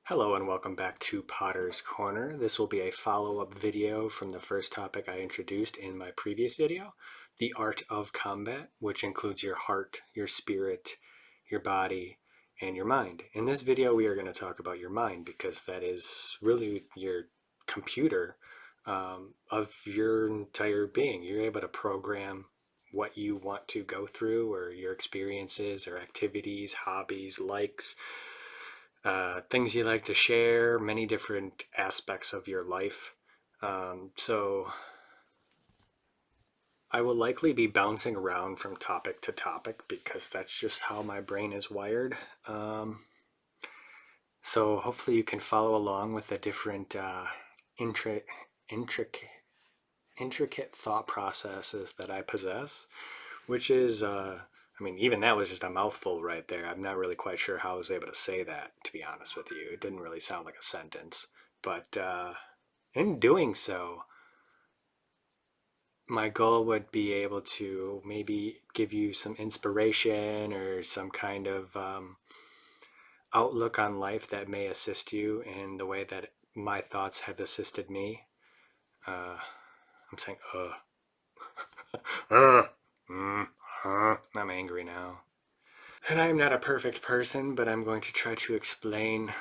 Hello and welcome back to Potter's Corner. This will be a follow-up video from the first topic I introduced in my previous video, the art of combat, which includes your heart, your spirit, your body, and your mind. In this video, we are going to talk about your mind because that is really your computer of your entire being. You're able to program what you want to go through, or your experiences or activities, hobbies, likes, things you like to share, many different aspects of your life. So I will likely be bouncing around from topic to topic because that's just how my brain is wired. So hopefully you can follow along with the different intricate, intricate thought processes that I possess, which is, even that was just a mouthful right there. I'm not really quite sure how I was able to say that, to be honest with you. It didn't really sound like a sentence. But in doing so, my goal would be able to maybe give you some inspiration or some kind of outlook on life that may assist you in the way that my thoughts have assisted me. I'm saying, I'm angry now. And I'm not a perfect person, but I'm going to try to explain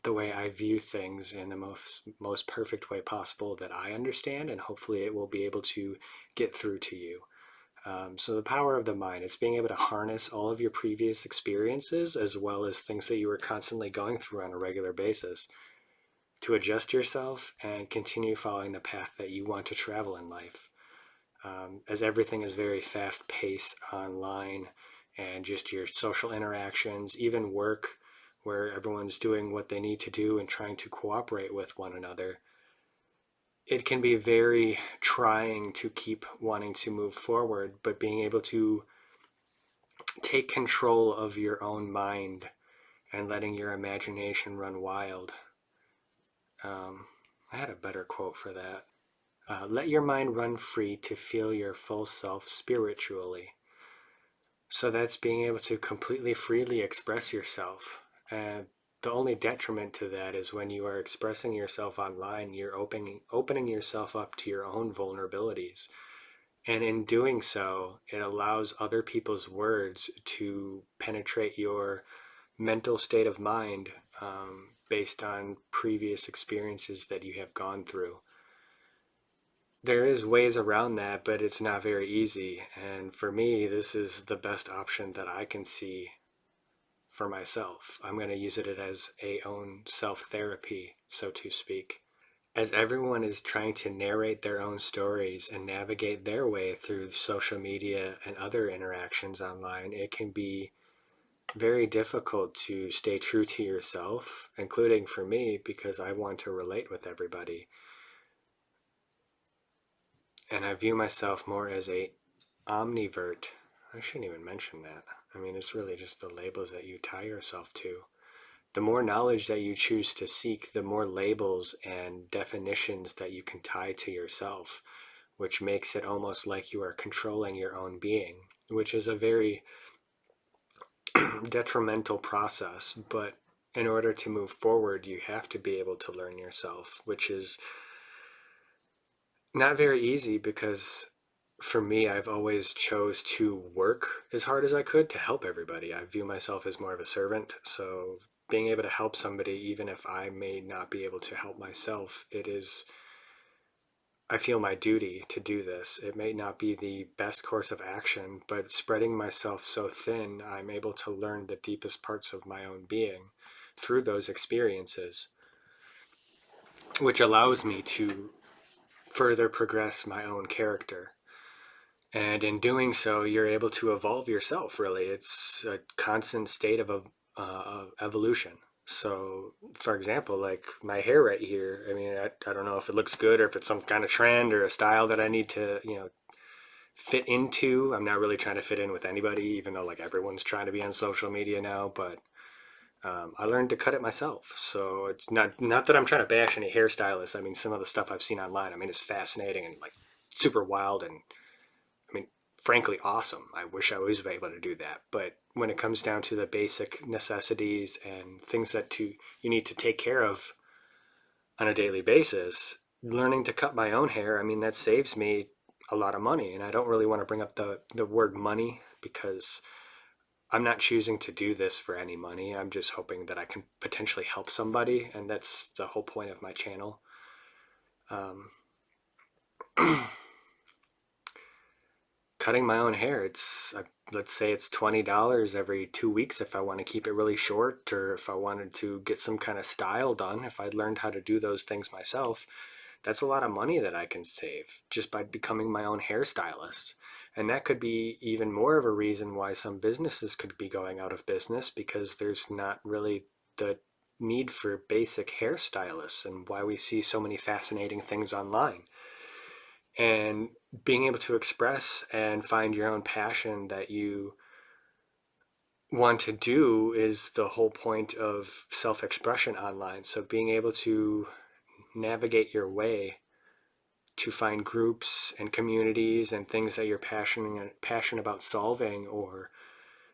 the way I view things in the most perfect way possible that I understand, and hopefully it will be able to get through to you. So the power of the mind, it's being able to harness all of your previous experiences as well as things that you were constantly going through on a regular basis to adjust yourself and continue following the path that you want to travel in life. As everything is very fast paced online, and just your social interactions, even work, where everyone's doing what they need to do and trying to cooperate with one another, it can be very trying to keep wanting to move forward, but being able to take control of your own mind and letting your imagination run wild. I had a better quote for that. Let your mind run free to feel your full self spiritually. So that's being able to completely freely express yourself. And the only detriment to that is when you are expressing yourself online, you're opening yourself up to your own vulnerabilities. And in doing so, it allows other people's words to penetrate your mental state of mind based on previous experiences that you have gone through. There is ways around that, but it's not very easy. And for me, this is the best option that I can see for myself. I'm going to use it as a own self-therapy, so to speak. As everyone is trying to narrate their own stories and navigate their way through social media and other interactions online, it can be very difficult to stay true to yourself, including for me, because I want to relate with everybody. And I view myself more as a omnivert. I shouldn't even mention that. I mean, it's really just the labels that you tie yourself to. The more knowledge that you choose to seek, the more labels and definitions that you can tie to yourself, which makes it almost like you are controlling your own being, which is a very detrimental process. But in order to move forward, you have to be able to learn yourself, which is not very easy because for me, I've always chose to work as hard as I could to help everybody. I view myself as more of a servant. So being able to help somebody, even if I may not be able to help myself, I feel my duty to do this. It may not be the best course of action, but spreading myself so thin, I'm able to learn the deepest parts of my own being through those experiences, which allows me to further progress my own character. And in doing so, you're able to evolve yourself, really. It's a constant state of evolution. So, for example, like my hair right here, I mean, I don't know if it looks good or if it's some kind of trend or a style that I need to, fit into. I'm not really trying to fit in with anybody, even though like everyone's trying to be on social media now, but I learned to cut it myself. So it's not that I'm trying to bash any hairstylists. I mean, some of the stuff I've seen online, I mean, it's fascinating and like super wild, and I mean, frankly awesome. I wish I was able to do that. But when it comes down to the basic necessities and things that you need to take care of on a daily basis, learning to cut my own hair, I mean, that saves me a lot of money. And I don't really want to bring up the word money because I'm not choosing to do this for any money. I'm just hoping that I can potentially help somebody. And that's the whole point of my channel. Um, Cutting my own hair, let's say it's $20 every 2 weeks if I want to keep it really short, or if I wanted to get some kind of style done. If I'd learned how to do those things myself, that's a lot of money that I can save just by becoming my own hairstylist. And that could be even more of a reason why some businesses could be going out of business, because there's not really the need for basic hairstylists, and why we see so many fascinating things online. And being able to express and find your own passion that you want to do is the whole point of self-expression online. So being able to navigate your way to find groups and communities and things that you're passionate about solving or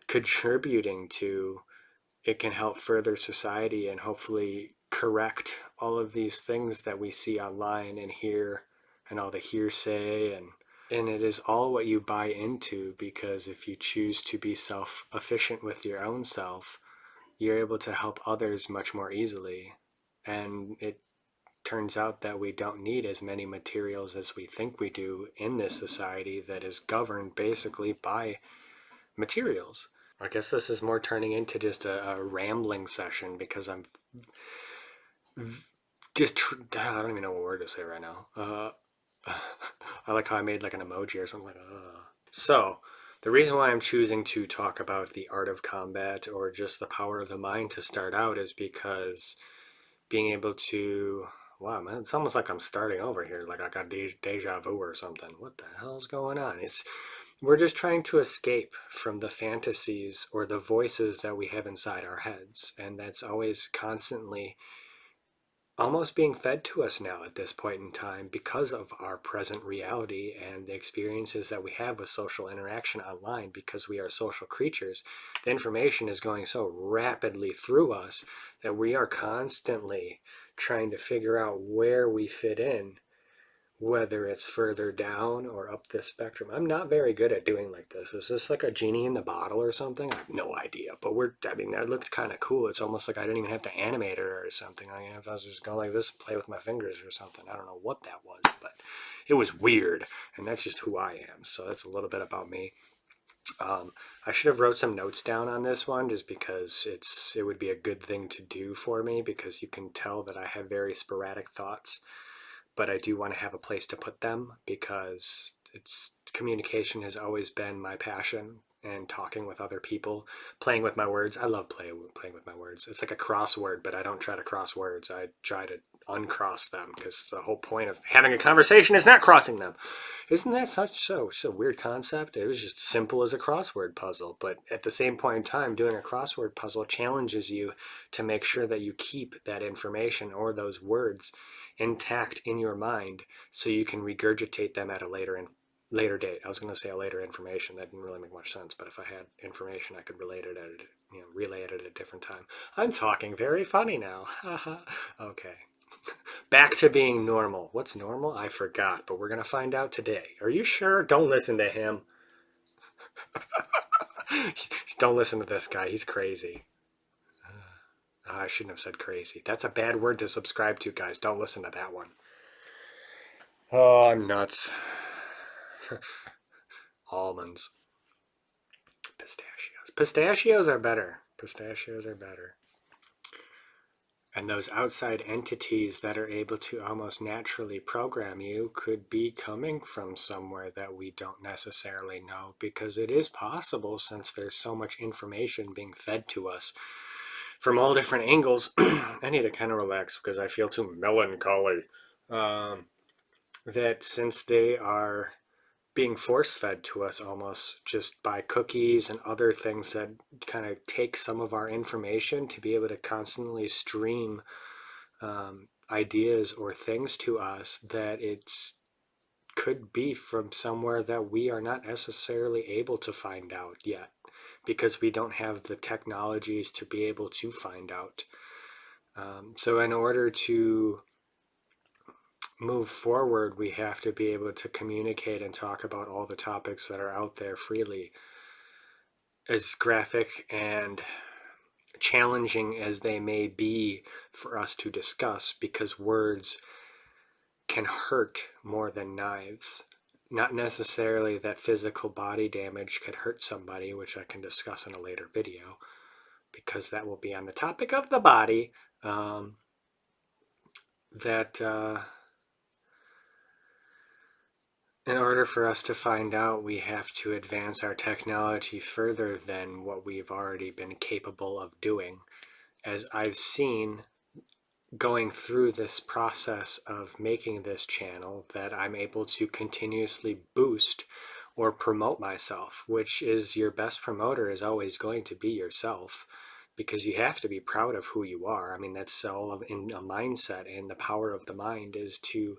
contributing to, it can help further society and hopefully correct all of these things that we see online and hear, and all the hearsay, and it is all what you buy into, because if you choose to be self-efficient with your own self, you're able to help others much more easily. And it turns out that we don't need as many materials as we think we do in this society that is governed basically by materials. I guess this is more turning into just a rambling session, because I'm just, I don't even know what word to say right now. I like how I made like an emoji or something like So, the reason why I'm choosing to talk about the art of combat or just the power of the mind to start out is because being able to, wow, man, it's almost like I'm starting over here, like I got deja vu or something. What the hell's going on? We're just trying to escape from the fantasies or the voices that we have inside our heads, and that's always constantly almost being fed to us now at this point in time because of our present reality and the experiences that we have with social interaction online. Because we are social creatures, the information is going so rapidly through us that we are constantly trying to figure out where we fit in, whether it's further down or up the spectrum. I'm not very good at doing like this. Is this like a genie in the bottle or something? I have no idea. But I mean, that looked kind of cool. It's almost like I didn't even have to animate it or something. I mean, if I was just going like this and play with my fingers or something, I don't know what that was, but it was weird. And that's just who I am. So that's a little bit about me. I should have wrote some notes down on this one, just because it would be a good thing to do for me, because you can tell that I have very sporadic thoughts, but I do want to have a place to put them, because communication has always been my passion, and talking with other people, playing with my words. I love playing with my words. It's like a crossword, but I don't try to cross words. I try to uncross them, because the whole point of having a conversation is not crossing them. Isn't that such a weird concept? It was just simple as a crossword puzzle, but at the same point in time, doing a crossword puzzle challenges you to make sure that you keep that information or those words intact in your mind, so you can regurgitate them at a later date. I was going to say a later information. That didn't really make much sense, but if I had information, I could relay it at a different time. I'm talking very funny now. Okay. Back to being normal. What's normal? I forgot, but we're going to find out today. Are you sure? Don't listen to him. Don't listen to this guy. He's crazy. I shouldn't have said crazy. That's a bad word to subscribe to, guys. Don't listen to that one. Oh, I'm nuts. Almonds. Pistachios. Pistachios are better. Pistachios are better. And those outside entities that are able to almost naturally program you could be coming from somewhere that we don't necessarily know, because it is possible, since there's so much information being fed to us from all different angles. I need to kind of relax because I feel too melancholy. That since they are being force fed to us almost just by cookies and other things that kind of take some of our information to be able to constantly stream ideas or things to us, that it's could be from somewhere that we are not necessarily able to find out yet, because we don't have the technologies to be able to find out. So in order to move forward, we have to be able to communicate and talk about all the topics that are out there freely, as graphic and challenging as they may be for us to discuss, because words can hurt more than knives. Not necessarily that physical body damage could hurt somebody, which I can discuss in a later video, because that will be on the topic of the body. That in order for us to find out, we have to advance our technology further than what we've already been capable of doing. As I've seen going through this process of making this channel, that I'm able to continuously boost or promote myself, which is your best promoter is always going to be yourself, because you have to be proud of who you are. I mean, that's all in a mindset, and the power of the mind is to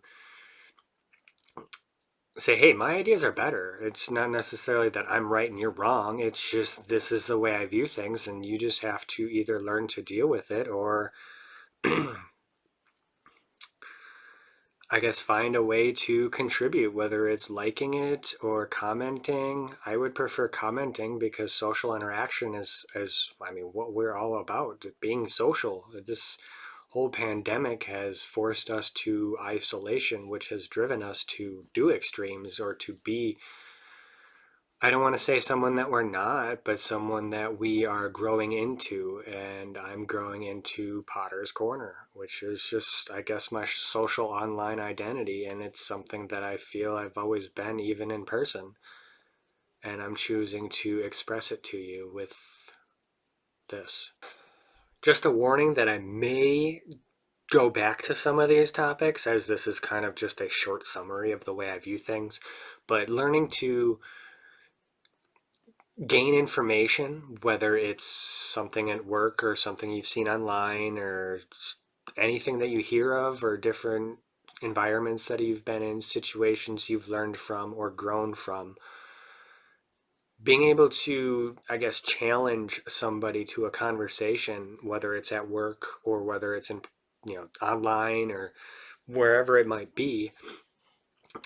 say, hey, my ideas are better. It's not necessarily that I'm right and you're wrong. It's just, this is the way I view things, and you just have to either learn to deal with it or I guess find a way to contribute, whether it's liking it or commenting. I would prefer commenting, because social interaction is I mean, what we're all about, being social. This whole pandemic has forced us to isolation, which has driven us to do extremes, or to be, I don't want to say someone that we're not, but someone that we are growing into. And I'm growing into Potter's Corner, which is just, I guess, my social online identity. And it's something that I feel I've always been, even in person. And I'm choosing to express it to you with this. Just a warning that I may go back to some of these topics, as this is kind of just a short summary of the way I view things. But learning to gain information, whether it's something at work or something you've seen online, or anything that you hear of, or different environments that you've been in, situations you've learned from or grown from. Being able to, I guess, challenge somebody to a conversation, whether it's at work or whether it's in, online or wherever it might be,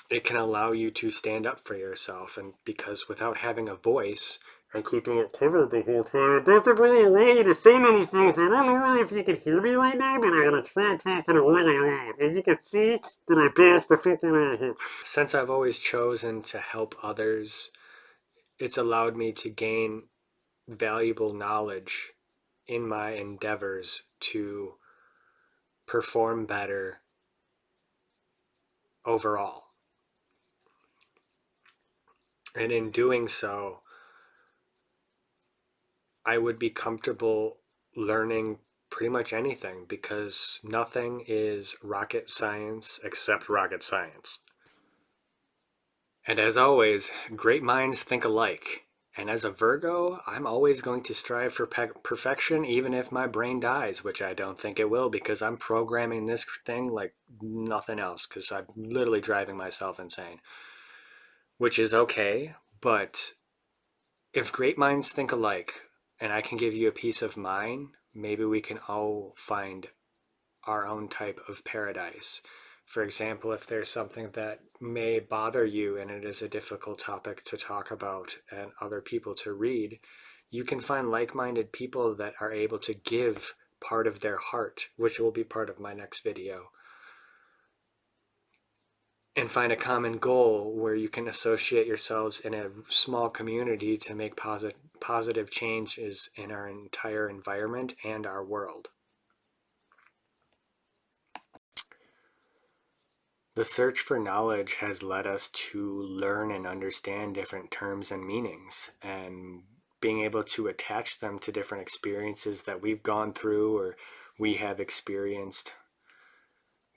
it can allow you to stand up for yourself. And because without having a voice and keeping it covered the whole time, it doesn't really allow you to say many things. I don't know if you can hear me right now, but I'm going to try talking really loud. And you can see that I passed the freaking out here. Since I've always chosen to help others, it's allowed me to gain valuable knowledge in my endeavors to perform better overall. And in doing so, I would be comfortable learning pretty much anything, because nothing is rocket science except rocket science. And as always, great minds think alike. And as a Virgo, I'm always going to strive for perfection, even if my brain dies, which I don't think it will, because I'm programming this thing like nothing else, because I'm literally driving myself insane, which is okay. But if great minds think alike, and I can give you a piece of mine, maybe we can all find our own type of paradise. For example, if there's something that may bother you and it is a difficult topic to talk about and other people to read, you can find like-minded people that are able to give part of their heart, which will be part of my next video, and find a common goal where you can associate yourselves in a small community to make positive changes in our entire environment and our world. The search for knowledge has led us to learn and understand different terms and meanings, and being able to attach them to different experiences that we've gone through or we have experienced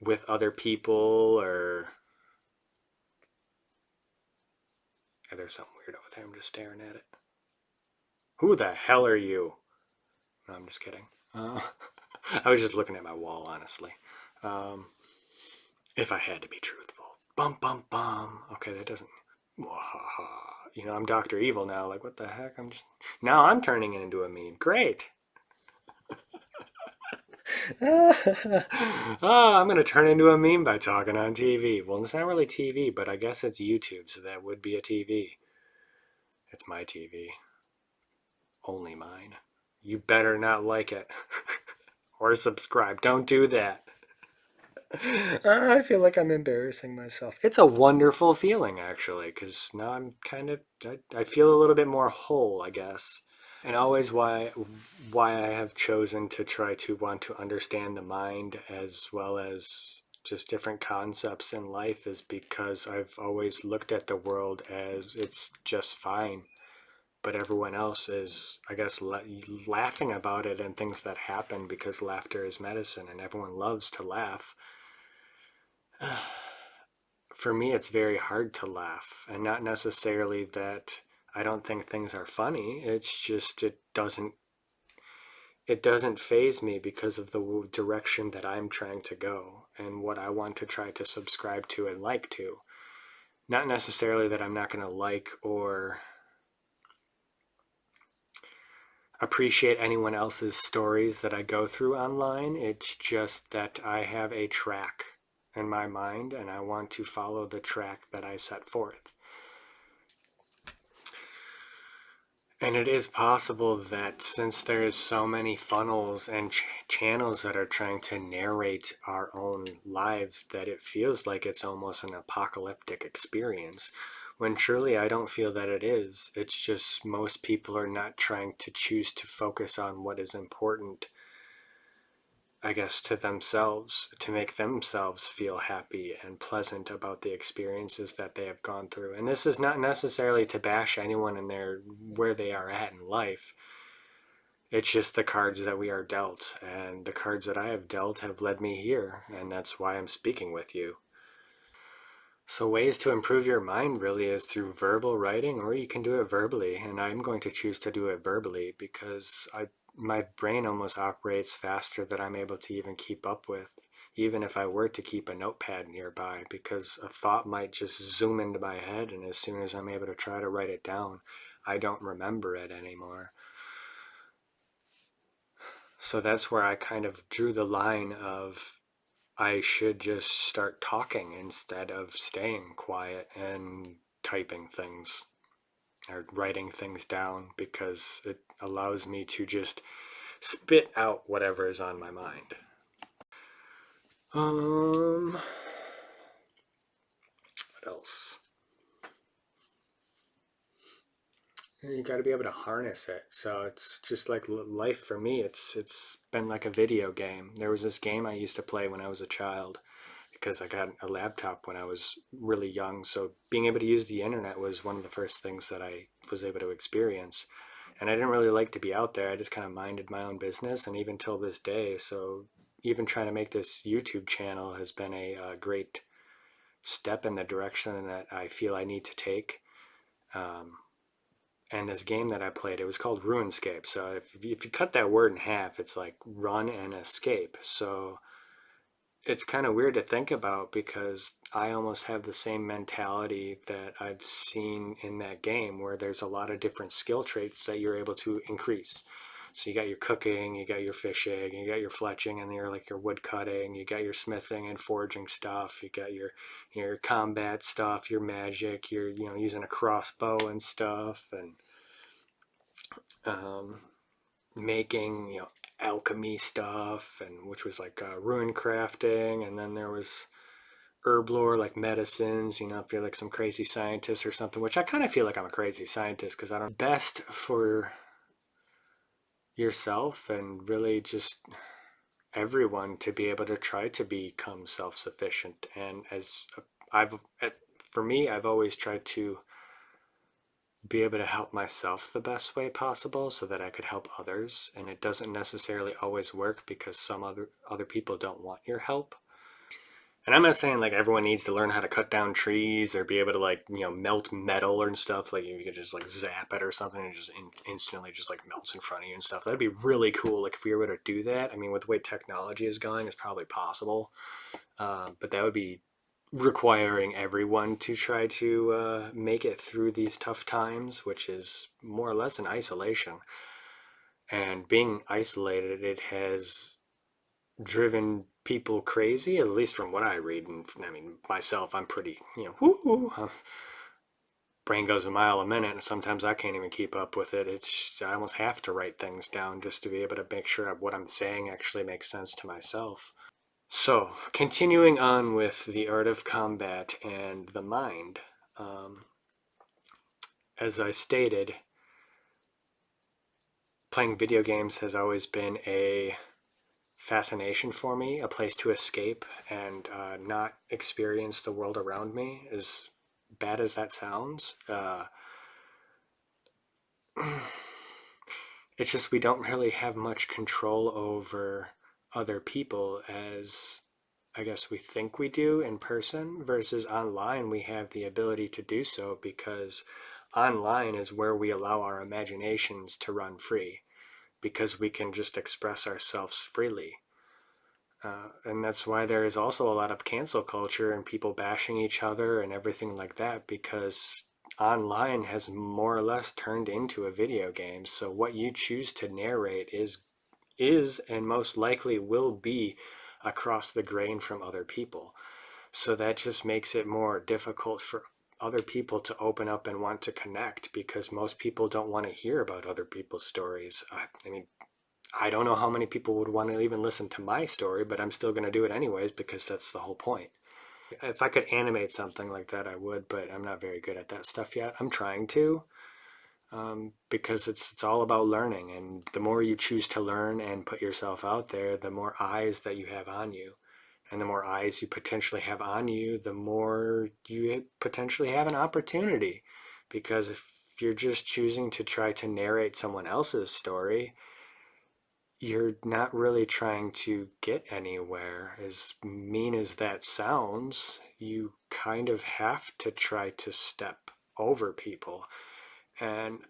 with other people. Or there's something weird over there. I'm just staring at it. Who the hell are you? No, I'm just kidding. I was just looking at my wall, honestly. If I had to be truthful. Bum, bum, bum. Okay, that doesn't. You know, I'm Dr. Evil now. Like, what the heck? Now I'm turning it into a meme. Great. Oh, I'm going to turn into a meme by talking on TV. Well, it's not really TV, but I guess it's YouTube, so that would be a TV. It's my TV. Only mine. You better not like it. Or subscribe. Don't do that. I feel like I'm embarrassing myself. It's a wonderful feeling, actually, because now I feel a little bit more whole, I guess. And always why I have chosen to try to want to understand the mind as well as just different concepts in life is because I've always looked at the world as it's just fine, but everyone else is, I guess, laughing about it and things that happen because laughter is medicine and everyone loves to laugh. For me, it's very hard to laugh, and not necessarily that I don't think things are funny. It's just it doesn't faze me because of the direction that I'm trying to go and what I want to try to subscribe to and like to. Not necessarily that I'm not going to like or appreciate anyone else's stories that I go through online. It's just that I have a track in my mind and I want to follow the track that I set forth. And it is possible that since there is so many funnels and channels that are trying to narrate our own lives, that it feels like it's almost an apocalyptic experience. When truly I don't feel that it is. It's just most people are not trying to choose to focus on what is important, I guess, to themselves, to make themselves feel happy and pleasant about the experiences that they have gone through. And this is not necessarily to bash anyone in their where they are at in life. It's just the cards that we are dealt, and the cards that I have dealt have led me here, and that's why I'm speaking with you. So ways to improve your mind really is through verbal writing, or you can do it verbally, and I'm going to choose to do it verbally because my brain almost operates faster than I'm able to even keep up with, even if I were to keep a notepad nearby, because a thought might just zoom into my head, and as soon as I'm able to try to write it down, I don't remember it anymore. So that's where I kind of drew the line of I should just start talking instead of staying quiet and typing things or writing things down because it allows me to just spit out whatever is on my mind. What else? You got to be able to harness it. So it's just like life for me. It's been like a video game. There was this game I used to play when I was a child because I got a laptop when I was really young. So being able to use the internet was one of the first things that I was able to experience. And I didn't really like to be out there. I just kind of minded my own business. And even till this day, so even trying to make this YouTube channel has been a great step in the direction that I feel I need to take. Um, and this game that I played, it was called RuneScape. So if you cut that word in half, it's like run and escape. So it's kind of weird to think about because I almost have the same mentality that I've seen in that game where there's a lot of different skill traits that you're able to increase. So you got your cooking, you got your fishing, you got your fletching, and your wood cutting, you got your smithing and forging stuff, you got your combat stuff, your magic, your using a crossbow and stuff, and um, making alchemy stuff, and which was like rune crafting, and then there was herb lore like medicines, if you're like some crazy scientist or something, which I kind of feel like I'm a crazy scientist because I don't best for yourself and really just everyone to be able to try to become self-sufficient. And as I've for me, I've always tried to be able to help myself the best way possible so that I could help others, and it doesn't necessarily always work because some other people don't want your help. And I'm not saying like everyone needs to learn how to cut down trees or be able to like melt metal and stuff. Like you could just like zap it or something and just instantly just like melts in front of you and stuff. That'd be really cool. Like if we were able to do that. I mean, with the way technology is going, it's probably possible. But that would be requiring everyone to try to make it through these tough times, which is more or less an isolation. And being isolated, it has driven people crazy, at least from what I read. And I mean, myself, I'm pretty, woo, brain goes a mile a minute, and sometimes I can't even keep up with it. I almost have to write things down just to be able to make sure what I'm saying actually makes sense to myself. So, continuing on with the art of combat and the mind, um, as I stated, playing video games has always been a fascination for me, a place to escape and not experience the world around me, as bad as that sounds. It's just we don't really have much control over other people as I guess we think we do in person, versus online we have the ability to do so because online is where we allow our imaginations to run free because we can just express ourselves freely. And that's why there is also a lot of cancel culture and people bashing each other and everything like that, because online has more or less turned into a video game. So what you choose to narrate is and most likely will be across the grain from other people. So that just makes it more difficult for other people to open up and want to connect, because most people don't want to hear about other people's stories. I mean, I don't know how many people would want to even listen to my story, but I'm still going to do it anyways because that's the whole point. If I could animate something like that, I would, but I'm not very good at that stuff yet. I'm trying to, because it's all about learning, and the more you choose to learn and put yourself out there, the more eyes that you have on you, and the more eyes you potentially have on you, the more you potentially have an opportunity. Because if you're just choosing to try to narrate someone else's story, you're not really trying to get anywhere. As mean as that sounds, you kind of have to try to step over people. And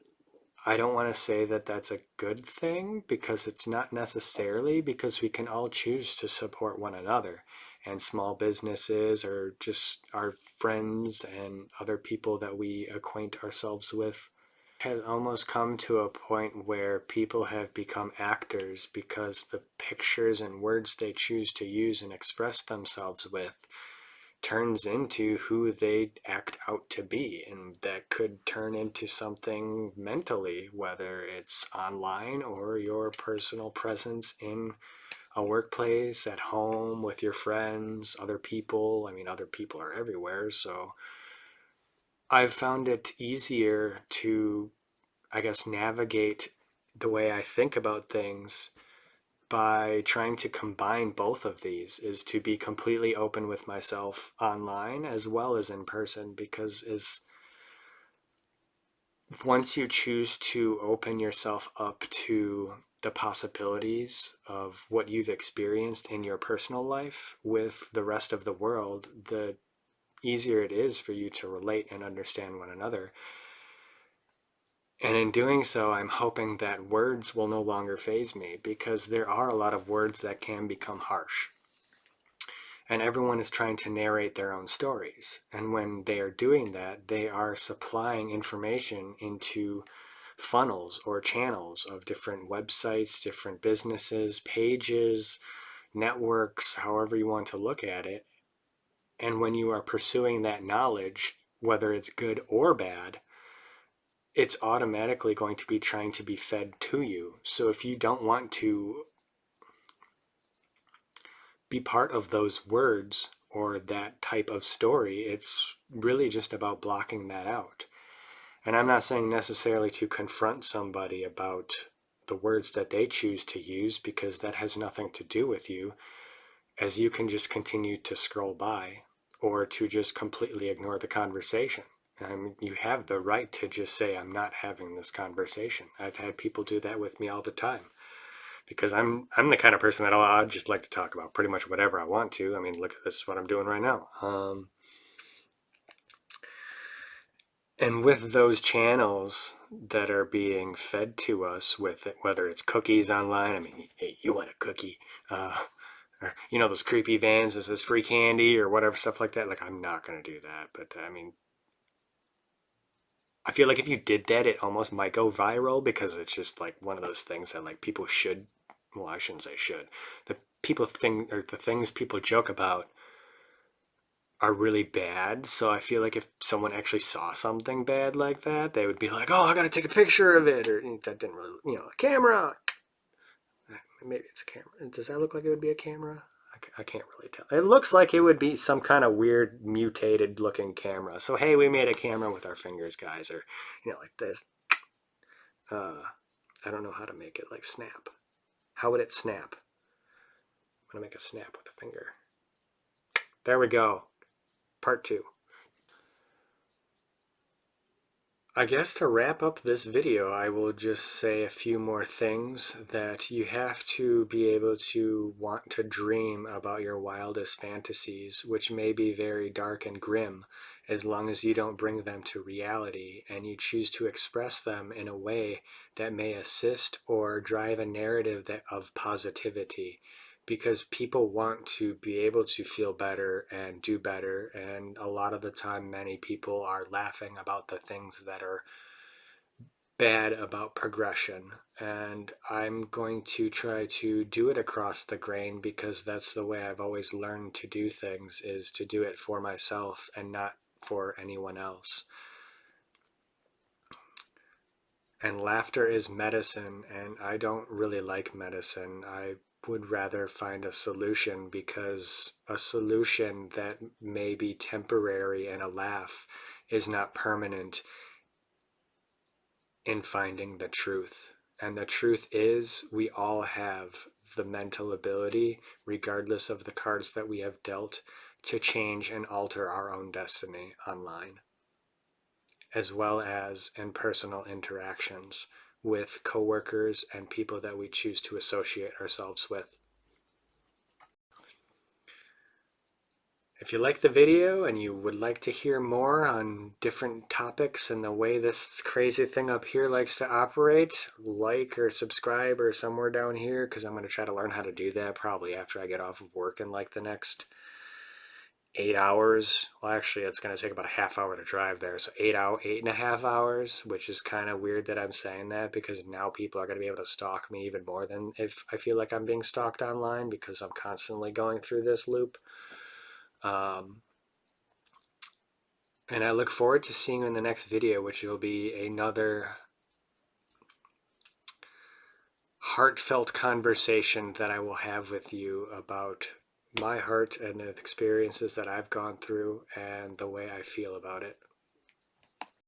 I don't want to say that that's a good thing, because it's not necessarily, because we can all choose to support one another. And small businesses, or just our friends and other people that we acquaint ourselves with, has almost come to a point where people have become actors because the pictures and words they choose to use and express themselves with turns into who they act out to be. And that could turn into something mentally, whether it's online or your personal presence in a workplace, at home, with your friends, other people. I mean, other people are everywhere. So I've found it easier to, I guess, navigate the way I think about things by trying to combine both of these, is to be completely open with myself online as well as in person. Because is once you choose to open yourself up to the possibilities of what you've experienced in your personal life with the rest of the world, the easier it is for you to relate and understand one another. And in doing so, I'm hoping that words will no longer faze me, because there are a lot of words that can become harsh. And everyone is trying to narrate their own stories. And when they are doing that, they are supplying information into funnels or channels of different websites, different businesses, pages, networks, however you want to look at it. And when you are pursuing that knowledge, whether it's good or bad, it's automatically going to be trying to be fed to you. So if you don't want to be part of those words or that type of story, it's really just about blocking that out. And I'm not saying necessarily to confront somebody about the words that they choose to use, because that has nothing to do with you, as you can just continue to scroll by or to just completely ignore the conversation. You have the right to just say, I'm not having this conversation. I've had people do that with me all the time, because I'm the kind of person that I'd just like to talk about pretty much whatever I want to. I mean, look, this is what I'm doing right now. And with those channels that are being fed to us with it, whether it's cookies online, I mean, hey, you want a cookie? or those creepy vans that says free candy or whatever, stuff like that. Like, I'm not going to do that. But I mean, I feel like if you did that, it almost might go viral because it's just like one of those things that like people should, well, I shouldn't say should, the people think, or the things people joke about are really bad. So I feel like if someone actually saw something bad like that, they would be like, "Oh, I got to take a picture of it," or that didn't really, a camera. Maybe it's a camera. Does that look like it would be a camera? I can't really tell. It looks like it would be some kind of weird mutated looking camera. So hey, we made a camera with our fingers, guys, or like this. I don't know how to make it like snap. How would it snap? I'm gonna make a snap with a finger. There we go. Part 2. I guess to wrap up this video, I will just say a few more things. That you have to be able to want to dream about your wildest fantasies, which may be very dark and grim, as long as you don't bring them to reality and you choose to express them in a way that may assist or drive a narrative of positivity. Because people want to be able to feel better and do better, and a lot of the time many people are laughing about the things that are bad about progression, and I'm going to try to do it across the grain because that's the way I've always learned to do things, is to do it for myself and not for anyone else. And laughter is medicine, and I don't really like medicine. I would rather find a solution, because a solution that may be temporary and a laugh is not permanent in finding the truth. And the truth is, we all have the mental ability, regardless of the cards that we have dealt, to change and alter our own destiny online, as well as in personal interactions with coworkers and people that we choose to associate ourselves with. If you like the video and you would like to hear more on different topics and the way this crazy thing up here likes to operate, like or subscribe or somewhere down here, because I'm going to try to learn how to do that probably after I get off of work in like the next 8 hours. Well, actually, it's going to take about a half hour to drive there. So 8.5 hours, which is kind of weird that I'm saying that, because now people are going to be able to stalk me even more than if I feel like I'm being stalked online, because I'm constantly going through this loop. And I look forward to seeing you in the next video, which will be another heartfelt conversation that I will have with you about my heart and the experiences that I've gone through and the way I feel about it.